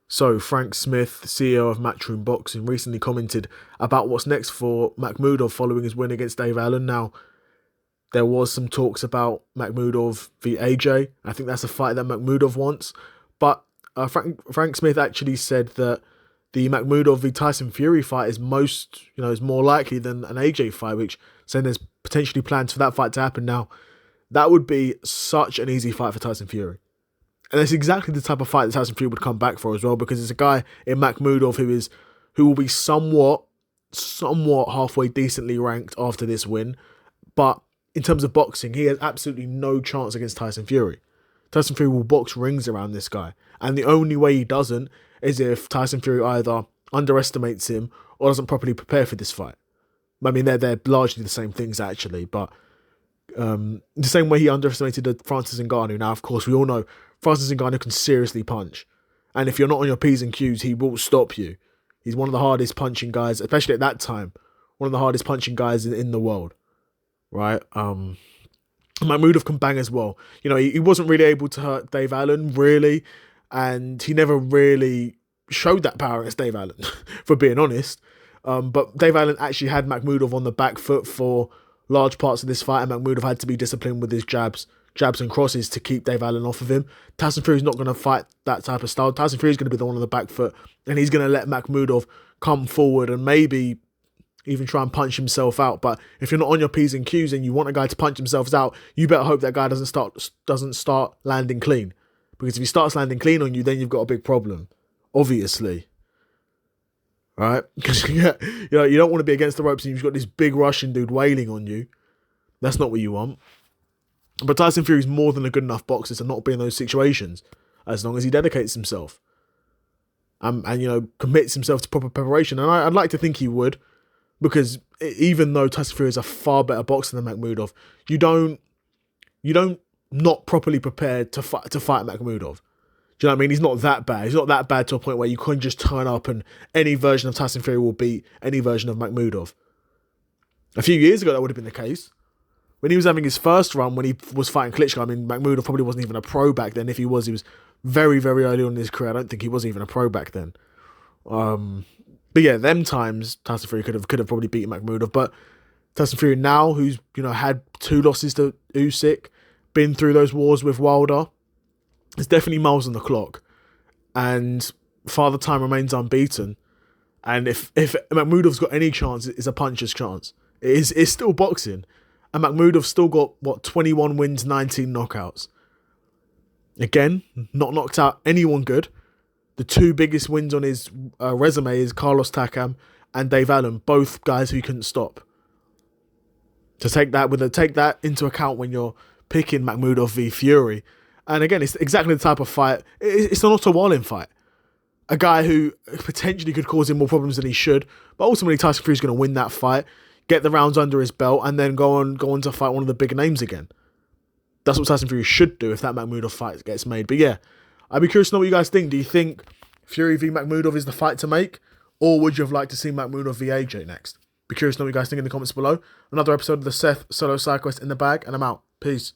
So, Frank Smith, CEO of Matchroom Boxing, recently commented about what's next for Makhmudov following his win against Dave Allen. Now, there was some talks about Makhmudov v AJ. I think that's a fight that Makhmudov wants. But Frank Smith actually said that the Makhmudov v Tyson Fury fight is more likely than an AJ fight, which saying there's potentially plans for that fight to happen. Now, that would be such an easy fight for Tyson Fury. And it's exactly the type of fight that Tyson Fury would come back for as well, because it's a guy in Makhmudov who will be somewhat halfway decently ranked after this win. But in terms of boxing, he has absolutely no chance against Tyson Fury. Tyson Fury will box rings around this guy. And the only way he doesn't is if Tyson Fury either underestimates him or doesn't properly prepare for this fight. I mean, they're largely the same things, actually. But the same way he underestimated Francis Ngannou. Now, of course, we all know Francis Ngannou can seriously punch. And if you're not on your P's and Q's, he will stop you. He's one of the hardest punching guys, especially at that time, one of the hardest punching guys in the world. Right? Makhmudov can bang as well. You know, he wasn't really able to hurt Dave Allen, really. And he never really showed that power against Dave Allen, for being honest. But Dave Allen actually had Makhmudov on the back foot for large parts of this fight, and Makhmudov had to be disciplined with his jabs and crosses to keep Dave Allen off of him. Tyson Fury's not going to fight that type of style. Tyson Fury's going to be the one on the back foot, and he's going to let Makhmudov come forward and maybe even try and punch himself out. But if you're not on your P's and Q's and you want a guy to punch himself out, you better hope that guy doesn't start landing clean. Because if he starts landing clean on you, then you've got a big problem. Obviously. Right? Because you don't want to be against the ropes and you've got this big Russian dude wailing on you. That's not what you want. But Tyson Fury's more than a good enough boxer to not be in those situations, as long as he dedicates himself. And commits himself to proper preparation. And I'd like to think he would. Because even though Tyson Fury is a far better boxer than Makhmudov, you don't not properly prepared to fight Makhmudov. Do you know what I mean? He's not that bad. He's not that bad to a point where you couldn't just turn up and any version of Tyson Fury will beat any version of Makhmudov. A few years ago, that would have been the case. When he was having his first run, when he was fighting Klitschko, I mean, Makhmudov probably wasn't even a pro back then. If he was very, very early on in his career. I don't think he was even a pro back then. But yeah, them times, Tyson Fury could have probably beaten Makhmudov. But Tyson Fury now, who's had 2 losses to Usyk, been through those wars with Wilder, it's definitely miles on the clock. And Father Time remains unbeaten. And if Makhmudov's got any chance, it's a puncher's chance. It's still boxing. And Makhmudov's still got, 21 wins, 19 knockouts. Again, not knocked out anyone good. The 2 biggest wins on his resume is Carlos Takam and Dave Allen, both guys who he couldn't stop. To take that into account when you're picking Makhmudov v Fury. And again, it's exactly the type of fight. It's an Otto Wallin fight. A guy who potentially could cause him more problems than he should. But ultimately, Tyson Fury's going to win that fight, get the rounds under his belt, and then go on to fight one of the big names again. That's what Tyson Fury should do if that Makhmudov fight gets made. But yeah, I'd be curious to know what you guys think. Do you think Fury v Makhmudov is the fight to make? Or would you have liked to see Makhmudov v AJ next? Be curious to know what you guys think in the comments below. Another episode of the Seth Solo Side Quest in the bag, and I'm out. Peace.